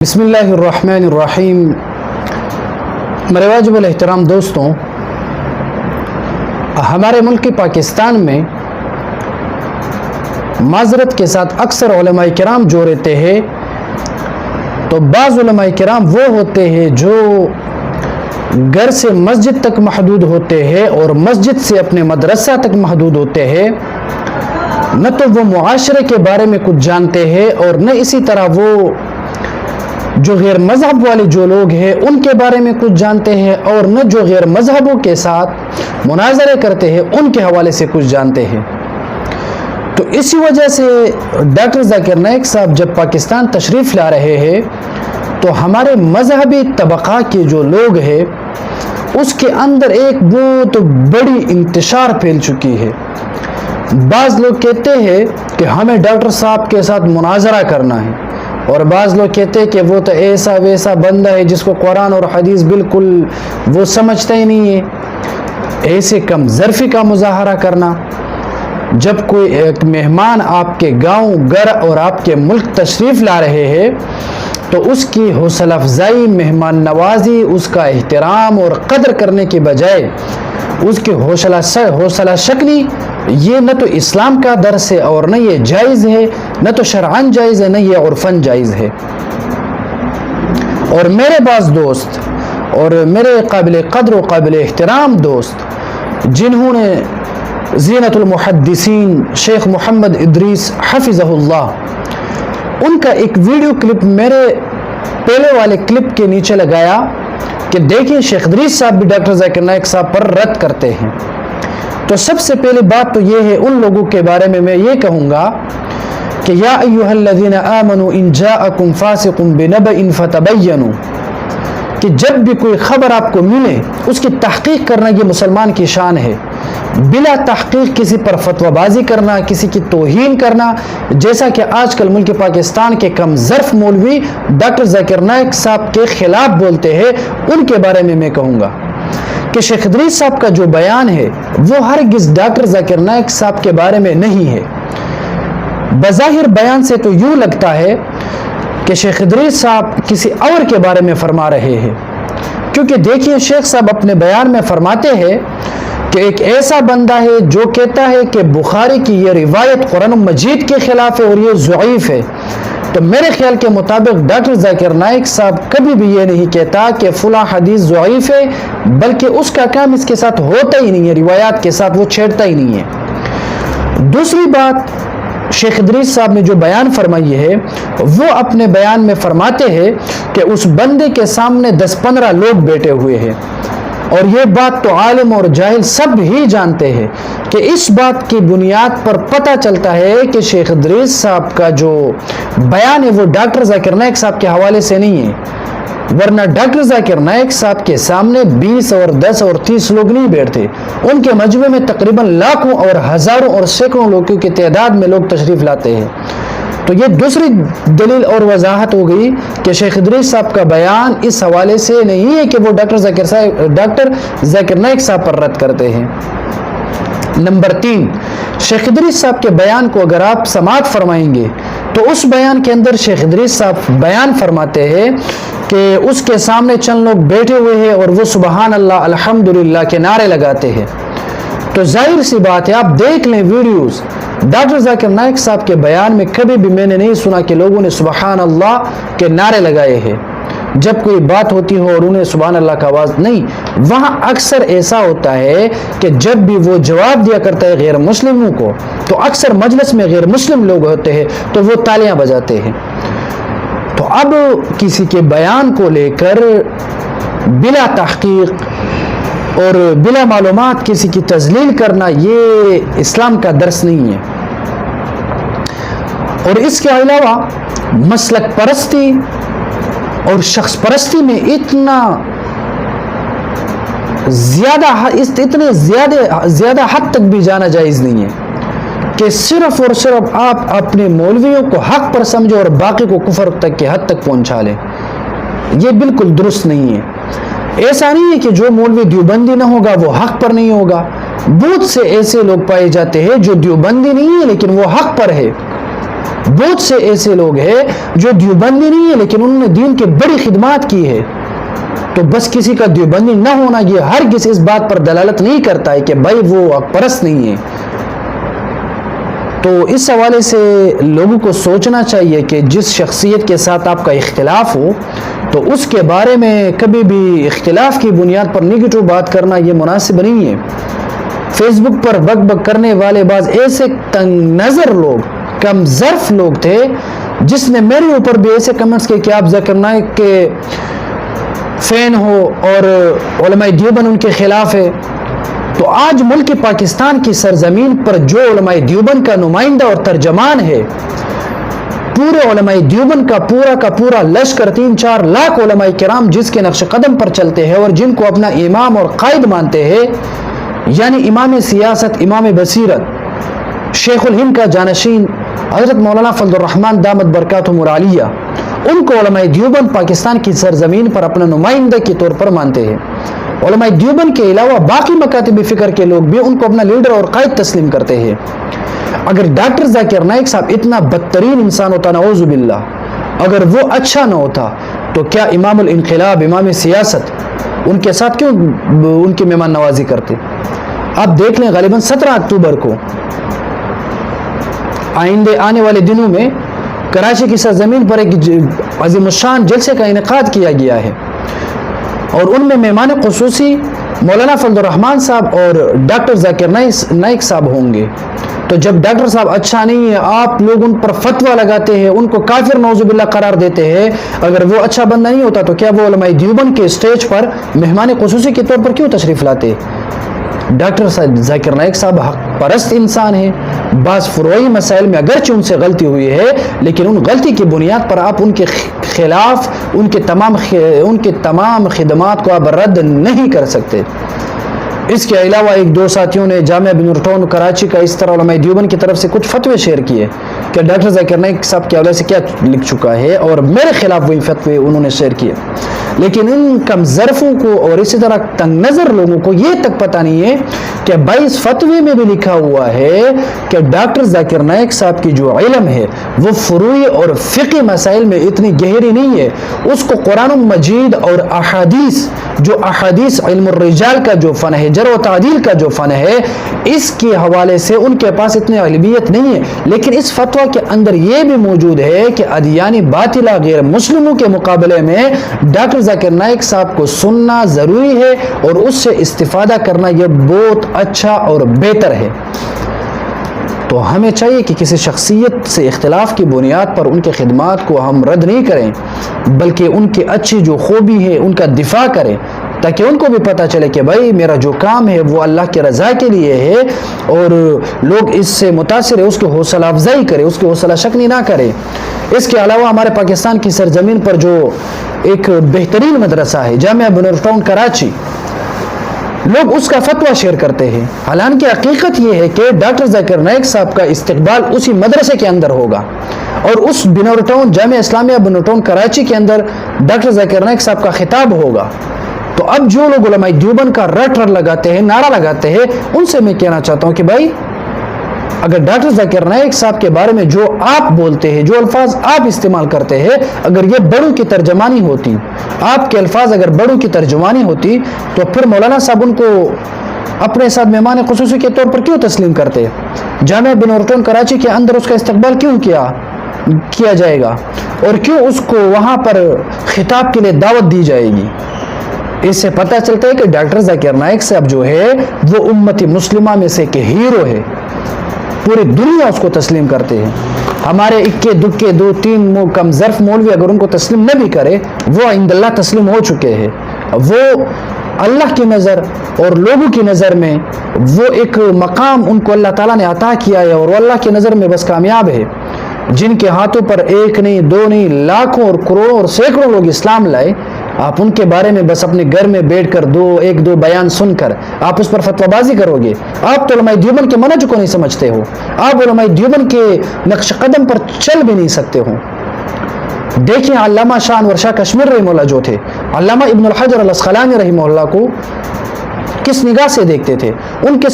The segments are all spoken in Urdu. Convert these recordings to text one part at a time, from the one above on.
بسم اللہ الرحمن الرحیم۔ میرے واجب الاحترام دوستوں، ہمارے ملک پاکستان میں معذرت کے ساتھ اکثر علماء کرام جو رہتے ہیں تو بعض علماء کرام وہ ہوتے ہیں جو گھر سے مسجد تک محدود ہوتے ہیں اور مسجد سے اپنے مدرسہ تک محدود ہوتے ہیں، نہ تو وہ معاشرے کے بارے میں کچھ جانتے ہیں اور نہ اسی طرح وہ جو غیر مذہب والے جو لوگ ہیں ان کے بارے میں کچھ جانتے ہیں، اور نہ جو غیر مذہبوں کے ساتھ مناظرے کرتے ہیں ان کے حوالے سے کچھ جانتے ہیں۔ تو اسی وجہ سے ڈاکٹر ذاکر نائک صاحب جب پاکستان تشریف لا رہے ہیں تو ہمارے مذہبی طبقہ کے جو لوگ ہیں اس کے اندر ایک بہت بڑی انتشار پھیل چکی ہے۔ بعض لوگ کہتے ہیں کہ ہمیں ڈاکٹر صاحب کے ساتھ مناظرہ کرنا ہے، اور بعض لوگ کہتے ہیں کہ وہ تو ایسا ویسا بندہ ہے جس کو قرآن اور حدیث بالکل وہ سمجھتا ہی نہیں ہے۔ ایسے کم ظرفی کا مظاہرہ کرنا، جب کوئی ایک مہمان آپ کے گاؤں گھر اور آپ کے ملک تشریف لا رہے ہیں تو اس کی حوصلہ افزائی، مہمان نوازی، اس کا احترام اور قدر کرنے کے بجائے اس کی حوصلہ شکنی، یہ نہ تو اسلام کا درس ہے اور نہ یہ جائز ہے، نہ تو شرعاً جائز ہے، نہ یہ عرفاً جائز ہے۔ اور میرے بعض دوست اور میرے قابل قدر و قابل احترام دوست جنہوں نے زینت المحدثین شیخ محمد ادریس حفظہ اللہ، ان کا ایک ویڈیو کلپ میرے پہلے والے کلپ کے نیچے لگایا کہ دیکھیں شیخ ادریس صاحب بھی ڈاکٹر ذاکر نائک صاحب پر رد کرتے ہیں۔ تو سب سے پہلی بات تو یہ ہے، ان لوگوں کے بارے میں یہ کہوں گا کہ یا ایھا الذین آمنوا ان جاءکم فاسق بنبأ فتبینوا، کہ جب بھی کوئی خبر آپ کو ملے اس کی تحقیق کرنا یہ مسلمان کی شان ہے۔ بلا تحقیق کسی پر فتوی بازی کرنا، کسی کی توہین کرنا، جیسا کہ آج کل ملک پاکستان کے کم ظرف مولوی ڈاکٹر ذاکر نائک صاحب کے خلاف بولتے ہیں، ان کے بارے میں کہوں گا کہ شیخ ادریس صاحب کا جو بیان ہے وہ ہرگز ڈاکٹر ذاکر نائک صاحب کے بارے میں نہیں ہے۔ بظاہر بیان سے تو یوں لگتا ہے کہ شیخ ادریس صاحب کسی اور کے بارے میں فرما رہے ہیں، کیونکہ دیکھیے شیخ صاحب اپنے بیان میں فرماتے ہیں کہ ایک ایسا بندہ ہے جو کہتا ہے کہ بخاری کی یہ روایت قرآن مجید کے خلاف ہے اور یہ ضعیف ہے۔ تو میرے خیال کے مطابق ڈاکٹر ذاکر نائک صاحب کبھی بھی یہ نہیں کہتا کہ فلاں حدیث ضعیف ہے، بلکہ اس کا کام اس کے ساتھ ہوتا ہی نہیں ہے، روایات کے ساتھ وہ چھیڑتا ہی نہیں ہے۔ دوسری بات، شیخ ادریس صاحب نے جو بیان فرمائی ہے وہ اپنے بیان میں فرماتے ہیں کہ اس بندے کے سامنے 10-15 لوگ بیٹھے ہوئے ہیں، اور یہ بات تو عالم اور جاہل سب ہی جانتے ہیں کہ اس بات کی بنیاد پر پتہ چلتا ہے کہ شیخ ادریس صاحب کا جو بیان ہے وہ ڈاکٹر ذاکر نائک صاحب کے حوالے سے نہیں ہے، ورنہ ڈاکٹر ذاکر نائک صاحب کے سامنے 20 اور 10 اور 30 لوگ نہیں بیٹھتے، ان کے مجمع میں تقریباً لاکھوں اور ہزاروں اور سینکڑوں لوگوں کی تعداد میں لوگ تشریف لاتے ہیں۔ تو یہ دوسری دلیل اور وضاحت ہو گئی کہ شیخ ادریس صاحب کا بیان اس حوالے سے نہیں ہے کہ وہ ڈاکٹر ذاکر نائک صاحب پر رد کرتے ہیں۔ نمبر 3، شیخ ادریس صاحب کے بیان کو اگر آپ سماعت فرمائیں گے تو اس بیان کے اندر شیخ ادریس صاحب بیان فرماتے ہیں کہ اس کے سامنے چند لوگ بیٹھے ہوئے ہیں اور وہ سبحان اللہ الحمدللہ کے نعرے لگاتے ہیں۔ تو ظاہر سی بات ہے، آپ دیکھ لیں ویڈیوز، ڈاکٹر ذاکر نائک صاحب کے بیان میں کبھی بھی میں نے نہیں سنا کہ لوگوں نے سبحان اللہ کے نعرے لگائے ہیں۔ جب کوئی بات ہوتی ہو اور انہیں سبحان اللہ کا آواز نہیں، وہاں اکثر ایسا ہوتا ہے کہ جب بھی وہ جواب دیا کرتا ہے غیر مسلموں کو تو اکثر مجلس میں غیر مسلم لوگ ہوتے ہیں تو وہ تالیاں بجاتے ہیں۔ تو اب کسی کے بیان کو لے کر بلا تحقیق اور بلا معلومات کسی کی تذلیل کرنا یہ اسلام کا درس نہیں ہے۔ اور اس کے علاوہ مسلک پرستی اور شخص پرستی میں اتنے زیادہ حد تک بھی جانا جائز نہیں ہے کہ صرف اور صرف آپ اپنے مولویوں کو حق پر سمجھو اور باقی کو کفر تک کی حد تک پہنچا لیں، یہ بالکل درست نہیں ہے۔ ایسا نہیں ہے کہ جو مولوی دیوبندی نہ ہوگا وہ حق پر نہیں ہوگا، بہت سے ایسے لوگ پائے جاتے ہیں جو دیوبندی نہیں ہے لیکن وہ حق پر ہے، بہت سے ایسے لوگ ہیں جو دیوبندی نہیں ہے لیکن انہوں نے دین کی بڑی خدمات کی ہے. تو بس کسی کا دیوبندی نہ ہونا یہ ہرگز اس بات پر دلالت نہیں کرتا ہے کہ بھائی وہ حق پرست نہیں ہے. تو اس حوالے سے لوگوں کو سوچنا چاہیے کہ جس شخصیت کے ساتھ آپ کا اختلاف ہو تو اس کے بارے میں کبھی بھی اختلاف کی بنیاد پر نگیٹو بات کرنا یہ مناسب نہیں ہے. فیس بک پر بک بک کرنے والے بعض ایسے تنگ نظر لوگ، کم ظرف لوگ تھے جس نے میرے اوپر بھی ایسے کمنٹس کیے کہ آپ ذاکر نائک کے فین ہو اور علماء دیوبند ان کے خلاف ہے. تو آج ملک پاکستان کی سرزمین پر جو علماء دیوبند کا نمائندہ اور ترجمان ہے، پورے علماء دیوبند کا پورا لشکر 3-4 لاکھ علماء کرام جس کے نقش قدم پر چلتے ہیں اور جن کو اپنا امام اور قائد مانتے ہیں، یعنی امام سیاست، امام بصیرت، شیخ الہند کا جانشین حضرت مولانا فضل الرحمان دامت برکاتہم العالیہ، ان کو علماء دیوبند پاکستان کی سرزمین پر اپنا نمائندہ کے طور پر مانتے ہیں. علماء دیوبند کے علاوہ باقی مکاتب فکر کے لوگ بھی ان کو اپنا لیڈر اور قائد تسلیم کرتے ہیں. اگر ڈاکٹر ذاکر نائک صاحب اتنا بدترین انسان ہوتا، نعوذ باللہ، اگر وہ اچھا نہ ہوتا تو کیا امام الانقلاب، امام سیاست ان کے ساتھ کیوں ان کی مہمان نوازی کرتے؟ آپ دیکھ لیں غالباً 17 اکتوبر کو آنے والے دنوں میں کراچی کی سرزمین پر ایک عظیم الشان جلسے کا انعقاد کیا گیا ہے اور ان میں مہمان خصوصی مولانا فضل الرحمان صاحب اور ڈاکٹر ذاکر نائک صاحب ہوں گے. تو جب ڈاکٹر صاحب اچھا نہیں ہے، آپ لوگ ان پر فتویٰ لگاتے ہیں، ان کو کافر نعوذ باللہ قرار دیتے ہیں. اگر وہ اچھا بندہ نہیں ہوتا تو کیا وہ علماء دیوبند کے اسٹیج پر مہمان خصوصی کے طور پر کیوں تشریف لاتے؟ ڈاکٹر ذاکر نائک صاحب حق پرست انسان ہیں. بعض فروعی مسائل میں اگرچہ ان سے غلطی ہوئی ہے لیکن ان غلطی کی بنیاد پر آپ ان کے خلاف ان کے تمام خدمات کو آپ رد نہیں کر سکتے. اس کے علاوہ 1-2 ساتھیوں نے جامعہ بن ٹاؤن کراچی کا اس طرح علماء دیوبند کی طرف سے کچھ فتوے شیئر کیے کہ ڈاکٹر ذاکر نائک صاحب کے حوالے سے کیا لکھ چکا ہے، اور میرے خلاف وہی فتوے انہوں نے شیئر کیے. لیکن ان کم ظرفوں کو اور اسی طرح تنگ نظر لوگوں کو یہ تک پتہ نہیں ہے کہ 22 فتوے میں بھی لکھا ہوا ہے کہ ڈاکٹر ذاکر نائک صاحب کی جو علم ہے وہ فروعی اور فقہی مسائل میں اتنی گہری نہیں ہے. اس کو قرآن مجید اور احادیث علم الرجال کا جو فن ہے، جرح و تعدیل کا جو فن ہے، اس کے حوالے سے ان کے پاس اتنی علمیت نہیں ہے. لیکن اس فتویٰ کے اندر یہ بھی موجود ہے کہ ادیان باطلہ غیر مسلموں کے مقابلے میں ڈاکٹر ذاکر نائک صاحب کو سننا ضروری ہے اور اس سے استفادہ کرنا یہ بہت اچھا اور بہتر ہے. تو ہمیں چاہیے کہ کسی شخصیت سے اختلاف کی بنیاد پر ان کے خدمات کو ہم رد نہیں کریں بلکہ ان کی اچھی جو خوبی ہے ان کا دفاع کریں تاکہ ان کو بھی پتہ چلے کہ بھائی میرا جو کام ہے وہ اللہ کی رضا کے لیے ہے اور لوگ اس سے متاثر ہے، اس کی حوصلہ افزائی کرے، اس کی حوصلہ شکنی نہ کرے. اس کے علاوہ ہمارے پاکستان کی سرزمین پر جو ایک بہترین مدرسہ ہے جامعہ بن ٹاؤن کراچی، لوگ اس کا فتویٰ شیئر کرتے ہیں. حالانکہ حقیقت یہ ہے کہ ڈاکٹر ذاکر نائک صاحب کا استقبال اسی مدرسے کے اندر ہوگا اور اس بن ٹاؤن جامعہ اسلامیہ بن ٹاؤن کراچی کے اندر ڈاکٹر ذاکر نائک صاحب کا خطاب ہوگا. تو اب جو لوگ علماء دیوبند کا رٹ لگاتے ہیں، نعرہ لگاتے ہیں، ان سے میں کہنا چاہتا ہوں کہ بھائی اگر ڈاکٹر ذاکر نائک صاحب کے بارے میں جو آپ بولتے ہیں، جو الفاظ آپ استعمال کرتے ہیں، اگر یہ بڑوں کی ترجمانی ہوتی، آپ کے الفاظ اگر بڑوں کی ترجمانی ہوتی تو پھر مولانا صاحب ان کو اپنے ساتھ مہمان خصوصی کے طور پر کیوں تسلیم کرتے؟ جامعہ بن ٹاؤن کراچی کے اندر اس کا استقبال کیوں کیا جائے گا اور کیوں اس کو وہاں پر خطاب کے لیے دعوت دی جائے گی؟ اس سے پتہ چلتا ہے کہ ڈاکٹر ذاکر نائک صاحب جو ہے وہ امت مسلمہ میں سے کہ ہیرو ہے، پوری دنیا اس کو تسلیم کرتے ہیں. ہمارے اکے دکے 2-3 کم ظرف مولوی اگر ان کو تسلیم نہ بھی کرے، وہ عند اللہ تسلیم ہو چکے ہیں. وہ اللہ کی نظر اور لوگوں کی نظر میں وہ ایک مقام ان کو اللہ تعالیٰ نے عطا کیا ہے اور وہ اللہ کی نظر میں بس کامیاب ہے. جن کے ہاتھوں پر 1 نہیں 2 نہیں لاکھوں اور کروڑوں اور سینکڑوں لوگ اسلام لائے، آپ ان کے بارے میں بس اپنے گھر میں بیٹھ کر 1-2 بیان سن کر آپ اس پر فتویٰ بازی کرو گے. آپ تو علماء دیوبند کے منہج کو نہیں سمجھتے ہو، آپ علماء دیوبند کے نقش قدم پر چل بھی نہیں سکتے ہو. دیکھیں علامہ شاہ انور شاہ کشمیر رحمہ اللہ جو تھے، علامہ ابن الحجر العسقلانی رحمہ اللہ کو کس نگاہ سے دیکھتے تھے، ان کے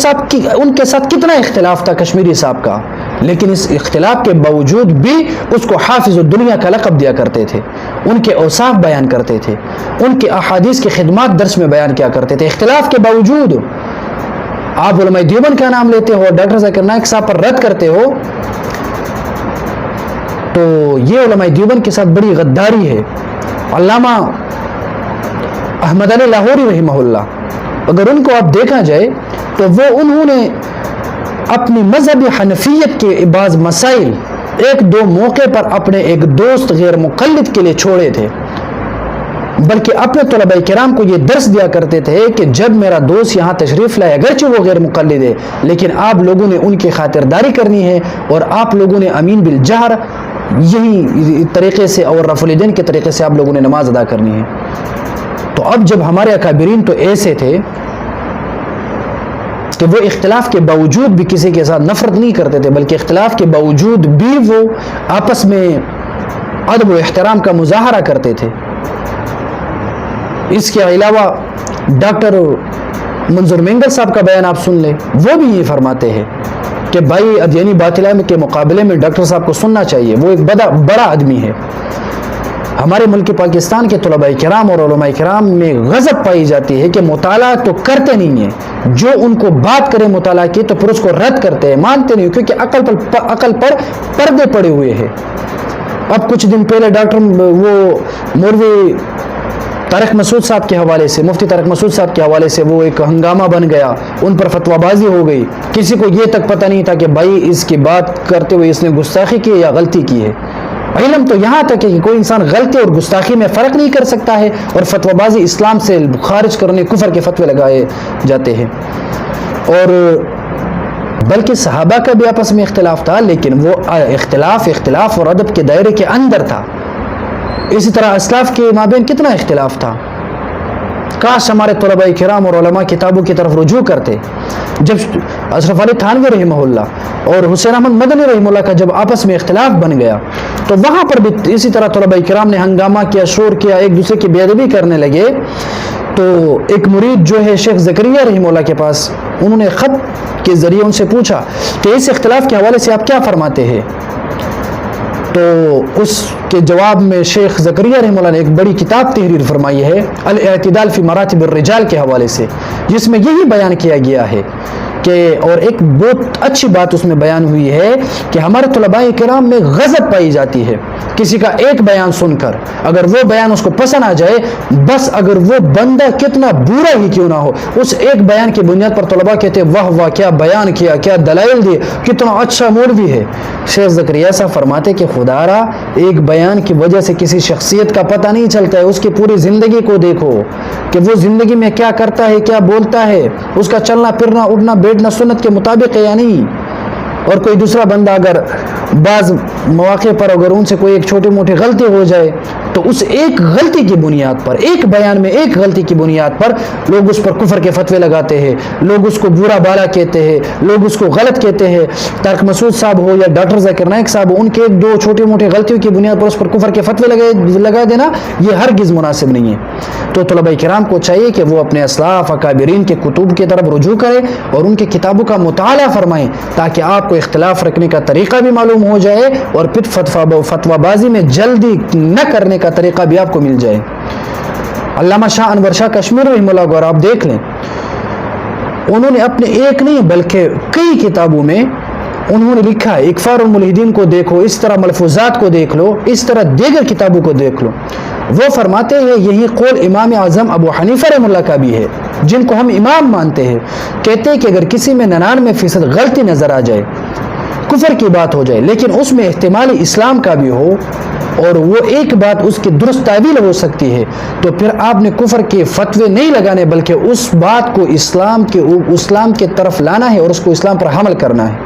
ساتھ کتنا اختلاف تھا کشمیری صاحب کا، لیکن اس اختلاف کے باوجود بھی اس کو حافظ الدنیا کا لقب دیا کرتے تھے، ان کے اوصاف بیان کرتے تھے، ان کے احادیث کی خدمات درس میں بیان کیا کرتے تھے۔ اختلاف کے باوجود آپ علماء دیوبند کا نام لیتے ہو، ڈاکٹر ذاکر نائک صاحب پر رد کرتے ہو، تو یہ علماء دیوبند کے ساتھ بڑی غداری ہے۔ علامہ احمد علی لاہوری رحمہ اللہ، اگر ان کو آپ دیکھا جائے تو وہ انہوں نے اپنی مذہب حنفیت کے بعض مسائل ایک دو موقع پر اپنے ایک دوست غیر مقلد کے لیے چھوڑے تھے، بلکہ اپنے طلباء کرام کو یہ درس دیا کرتے تھے کہ جب میرا دوست یہاں تشریف لائے، اگرچہ وہ غیر مقلد ہے لیکن آپ لوگوں نے ان کی خاطرداری کرنی ہے اور آپ لوگوں نے امین بالجہر یہی طریقے سے اور رفع الیدین کے طریقے سے آپ لوگوں نے نماز ادا کرنی ہے۔ تو اب جب ہمارے اکابرین تو ایسے تھے کہ وہ اختلاف کے باوجود بھی کسی کے ساتھ نفرت نہیں کرتے تھے، بلکہ اختلاف کے باوجود بھی وہ آپس میں ادب و احترام کا مظاہرہ کرتے تھے۔ اس کے علاوہ ڈاکٹر منظور مینگل صاحب کا بیان آپ سن لیں، وہ بھی یہ فرماتے ہیں کہ بھائی ادیانی باطلہ کے مقابلے میں ڈاکٹر صاحب کو سننا چاہیے، وہ ایک بڑا آدمی ہے۔ ہمارے ملک پاکستان کے طلباء کرام اور علماء کرام میں غضب پائی جاتی ہے کہ مطالعہ تو کرتے نہیں ہیں، جو ان کو بات کرے مطالعہ کی تو پھر اس کو رد کرتے ہیں، مانتے نہیں، کیونکہ عقل پر پردے پڑے ہوئے ہیں۔ اب کچھ دن پہلے ڈاکٹر وہ مولوی طارق مسعود صاحب کے حوالے سے، مفتی طارق مسعود صاحب کے حوالے سے وہ ایک ہنگامہ بن گیا، ان پر فتویٰ بازی ہو گئی، کسی کو یہ تک پتہ نہیں تھا کہ بھائی اس کی بات کرتے ہوئے اس نے گستاخی کی یا غلطی کی ہے۔ علم تو یہاں تک ہے کہ کوئی انسان غلطی اور گستاخی میں فرق نہیں کر سکتا ہے، اور فتویٰ بازی اسلام سے خارج کرنے کفر کے فتوے لگائے جاتے ہیں۔ اور بلکہ صحابہ کا بھی آپس میں اختلاف تھا، لیکن وہ اختلاف اور ادب کے دائرے کے اندر تھا۔ اسی طرح اسلاف کے مابین کتنا اختلاف تھا، کاش ہمارے طلباء کرام اور علماء کتابوں کی طرف رجوع کرتے۔ جب اشرف علی تھانوی رحمہ اللہ اور حسین احمد مدنی رحمہ اللہ کا جب آپس میں اختلاف بن گیا تو وہاں پر بھی اسی طرح طلباء کرام نے ہنگامہ کیا، شور کیا، ایک دوسرے کی بے ادبی کرنے لگے۔ تو ایک مرید جو ہے شیخ زکریا رحمہ اللہ کے پاس، انہوں نے خط کے ذریعے ان سے پوچھا کہ اس اختلاف کے حوالے سے آپ کیا فرماتے ہیں؟ تو اس کے جواب میں شیخ زکریا رحمہ اللہ نے ایک بڑی کتاب تحریر فرمائی ہے، الاعتدال فی مراتب الرجال کے حوالے سے، جس میں یہی بیان کیا گیا ہے کہ، اور ایک بہت اچھی بات اس میں بیان ہوئی ہے کہ ہمارے طلباء کرام میں غضب پائی جاتی ہے کسی کا ایک بیان سن کر، اگر وہ بیان اس کو پسند آ جائے، بس اگر وہ بندہ کتنا برا ہی کیوں نہ ہو، اس ایک بیان کی بنیاد پر طلباء کہتے ہیں واہ واہ کیا بیان کیا، کیا دلائل دیے، کتنا اچھا مولوی ہے۔ شیخ زکریا صاحب فرماتے کہ خدا را ایک بیان کی وجہ سے کسی شخصیت کا پتہ نہیں چلتا ہے، اس کی پوری زندگی کو دیکھو کہ وہ زندگی میں کیا کرتا ہے، کیا بولتا ہے، اس کا چلنا پھرنا اٹھنا بیٹھنا سنت کے مطابق ہے یا نہیں۔ اور کوئی دوسرا بندہ اگر بعض مواقع پر اگر ان سے کوئی ایک چھوٹی موٹی غلطی ہو جائے تو اس ایک غلطی کی بنیاد پر، ایک بیان میں ایک غلطی کی بنیاد پر لوگ اس پر کفر کے فتوے لگاتے ہیں، لوگ اس کو برا بالا کہتے ہیں، لوگ اس کو غلط کہتے ہیں۔ طارق مسعود صاحب ہو یا ڈاکٹر ذاکر نائک صاحب ہو، ان کے ایک دو چھوٹی موٹی غلطیوں کی بنیاد پر اس پر کفر کے فتوے لگا دینا یہ ہرگز مناسب نہیں ہے۔ تو طلباء کرام کو چاہیے کہ وہ اپنے اسلاف اکابرین کے کتب کی طرف رجوع کریں اور ان کی کتابوں کا مطالعہ فرمائیں، تاکہ آپ کو اختلاف رکھنے کا طریقہ بھی معلوم ہو جائے اور پھر فتویٰ بازی میں جلدی نہ کرنے کا طریقہ بھی آپ کو مل جائے۔ علامہ شاہ انور شاہ کشمیری رحمہ اللہ کو آپ دیکھ لیں، انہوں نے اپنے ایک نہیں بلکہ کئی کتابوں میں انہوں نے لکھا ہے، اکفار الملحدین کو دیکھو، اس طرح ملفوظات کو دیکھ لو، اس طرح دیگر کتابوں کو دیکھ لو۔ وہ فرماتے ہیں یہی قول امام اعظم ابو حنیفہ رحمہ اللہ کا بھی ہے، جن کو ہم امام مانتے ہیں، کہتے ہیں کہ اگر کسی میں 99% غلطی نظر آ جائے، کفر کی بات ہو جائے، لیکن اس میں احتمال اسلام کا بھی ہو اور وہ ایک بات اس کی درست تعویل ہو سکتی ہے، تو پھر آپ نے کفر کے فتوے نہیں لگانے بلکہ اس بات کو اسلام کے طرف لانا ہے اور اس کو اسلام پر حمل کرنا ہے۔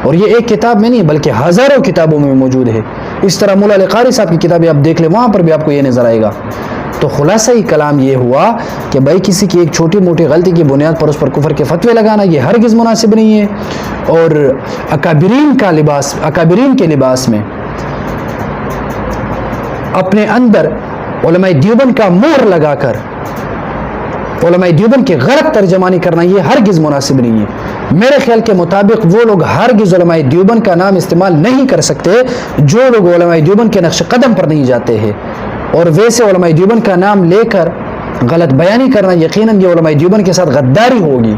اور یہ ایک کتاب میں نہیں بلکہ ہزاروں کتابوں میں موجود ہے۔ اس طرح مولا علی قاری صاحب کی کتابیں آپ دیکھ لیں، وہاں پر بھی آپ کو یہ نظر آئے گا۔ تو خلاصہ ہی کلام یہ ہوا کہ بھائی کسی کی ایک چھوٹی موٹی غلطی کی بنیاد پر اس پر کفر کے فتوے لگانا یہ ہرگز مناسب نہیں ہے۔ اور اکابرین کے لباس میں اپنے اندر علماء دیوبند کا مہر لگا کر علماء دیوبند کی غلط ترجمانی کرنا یہ ہرگز مناسب نہیں ہے۔ میرے خیال کے مطابق وہ لوگ ہرگز علماء دیوبند کا نام استعمال نہیں کر سکتے جو لوگ علماء دیوبند کے نقش قدم پر نہیں جاتے ہیں، اور ویسے علماء دیوبند کا نام لے کر غلط بیانی کرنا یقیناً یہ علماء دیوبند کے ساتھ غداری ہوگی۔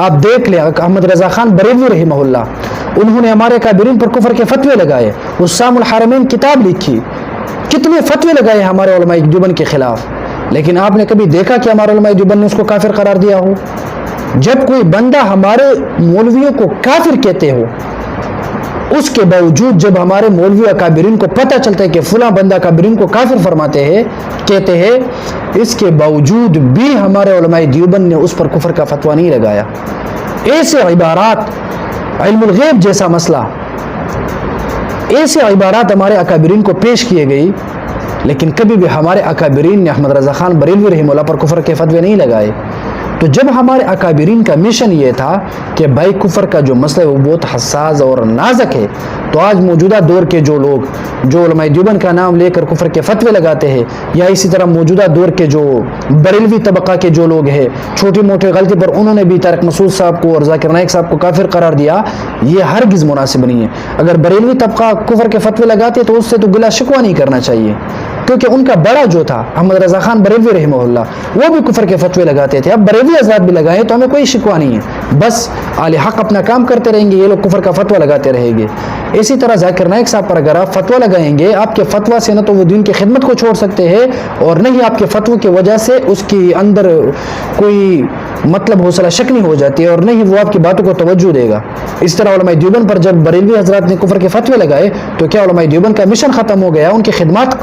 آپ دیکھ لیں احمد رضا خان بریلوی رحمہ اللہ، انہوں نے ہمارے اکابرین پر کفر کے فتوے لگائے، حسام الحرمین کتاب لکھی، کتنے فتوے لگائے ہمارے علماء دیوبند کے خلاف، لیکن آپ نے کبھی دیکھا کہ ہمارے علماء دیوبند نے اس کو کافر قرار دیا ہو؟ جب کوئی بندہ ہمارے مولویوں کو کافر کہتے ہو، اس کے باوجود جب ہمارے مولوی اکابرین کو پتہ چلتا ہے کہ فلاں بندہ اکابرین کو کافر فرماتے ہیں، کہتے ہیں، اس کے باوجود بھی ہمارے علماء دیوبند نے اس پر کفر کا فتویٰ نہیں لگایا۔ ایسے عبارات، علم الغیب جیسا مسئلہ، ایسے عبارات ہمارے اکابرین کو پیش کیے گئی، لیکن کبھی بھی ہمارے اکابرین نے احمد رضا خان بریلوی رحمہ اللہ پر کفر کے فتوے نہیں لگائے۔ تو جب ہمارے اکابرین کا مشن یہ تھا کہ بھائی کفر کا جو مسئلہ ہے وہ بہت حساس اور نازک ہے، تو آج موجودہ دور کے جو لوگ جو علماء دیوبند کا نام لے کر کفر کے فتوے لگاتے ہیں، یا اسی طرح موجودہ دور کے جو بریلوی طبقہ کے جو لوگ ہیں، چھوٹی موٹی غلطی پر انہوں نے بھی طارق مسعود صاحب کو اور ذاکر نائک صاحب کو کافر قرار دیا، یہ ہرگز مناسب نہیں ہے۔ اگر بریلوی طبقہ کفر کے فتوے لگاتے تو اس سے تو گلا شکوہ نہیں کرنا چاہیے، کیونکہ ان کا بڑا جو تھا احمد رضا خان بریلوی رحمہ اللہ، وہ بھی کفر کے فتوے لگاتے تھے۔ اب بریلوی حضرات بھی لگائیں تو ہمیں کوئی شکوہ نہیں ہے، بس اہل حق اپنا کام کرتے رہیں گے، یہ لوگ کفر کا فتویٰ لگاتے رہیں گے۔ اسی طرح ذاکر نائک صاحب پر اگر آپ فتویٰ لگائیں گے، آپ کے فتویٰ سے نہ تو وہ دین کی خدمت کو چھوڑ سکتے ہیں، اور نہ ہی آپ کے فتوے کی وجہ سے اس کی اندر کوئی مطلب حوصلہ شکنی ہو جاتی ہے، اور نہ ہی وہ آپ کی باتوں کو توجہ دے گا۔ اس طرح علماء دیوبند پر جب بریلوی حضرات نے کفر کے فتوے لگائے تو کیا علماء دیوبند کا مشن ختم ہو گیا، ان کی خدمات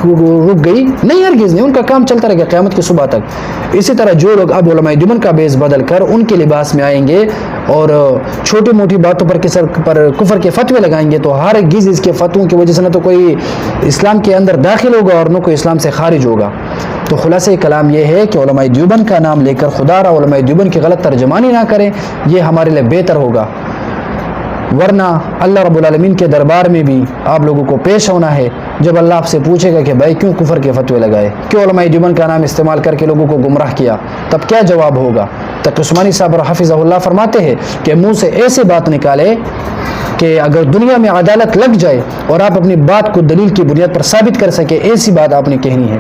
رک گئی؟ نہیں، ہرگز نہیں، ان کا کام چلتا رہے گا قیامت کی صبح تک۔ اسی طرح جو لوگ اب علماء دیوبند کا بیس بدل کر ان کے لباس میں آئیں گے اور چھوٹی موٹی باتوں پر کفر کے فتوے لگائیں گے، تو ہرگز اس کے فتووں کی وجہ سے نہ تو کوئی اسلام کے اندر داخل ہوگا اور نہ کوئی اسلام سے خارج ہوگا۔ تو خلاصہ کلام یہ ہے کہ علماء دیوبند کا نام لے کر خدا را علماء دیوبند کی غلط ترجمانی نہ کریں، یہ ہمارے لیے بہتر ہوگا، ورنہ اللہ رب العالمین کے دربار میں بھی آپ لوگوں کو پیش ہونا ہے جب اللہ آپ سے پوچھے گا کہ بھائی کیوں کفر کے فتوے لگائے، کیوں علماء دیوبند کا نام استعمال کر کے لوگوں کو گمراہ کیا، تب کیا جواب ہوگا؟ تقی عثمانی صاحب حفظہ اللہ فرماتے ہیں کہ منہ سے ایسی بات نکالے کہ اگر دنیا میں عدالت لگ جائے اور آپ اپنی بات کو دلیل کی بنیاد پر ثابت کر سکے، ایسی بات آپ نے کہنی ہے۔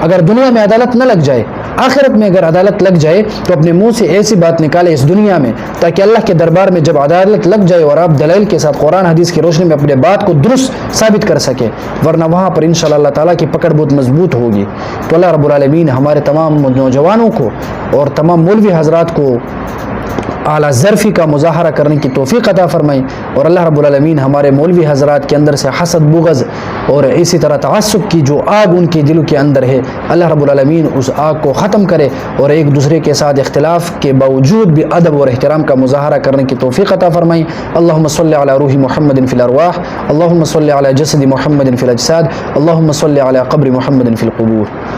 اگر دنیا میں عدالت نہ لگ جائے، آخرت میں اگر عدالت لگ جائے تو اپنے منہ سے ایسی بات نکالے اس دنیا میں، تاکہ اللہ کے دربار میں جب عدالت لگ جائے اور آپ دلائل کے ساتھ قرآن حدیث کی روشنی میں اپنے بات کو درست ثابت کر سکے، ورنہ وہاں پر انشاءاللہ اللہ تعالیٰ کی پکڑ بہت مضبوط ہوگی۔ تو اللہ رب العالمین ہمارے تمام نوجوانوں کو اور تمام مولوی حضرات کو اعلیٰ ظرفی کا مظاہرہ کرنے کی توفیق عطا فرمائیں، اور اللہ رب العالمین ہمارے مولوی حضرات کے اندر سے حسد، بغض اور اسی طرح تعصب کی جو آگ ان کے دلوں کے اندر ہے، اللہ رب العالمین اس آگ کو ختم کرے، اور ایک دوسرے کے ساتھ اختلاف کے باوجود بھی ادب اور احترام کا مظاہرہ کرنے کی توفیق عطا فرمائیں۔ اللہم صلی علی روح محمد فی الارواح، اللہم صلی علی جسد محمد فی الاجساد، اللہم صلی علی قبر محمد فی القبور۔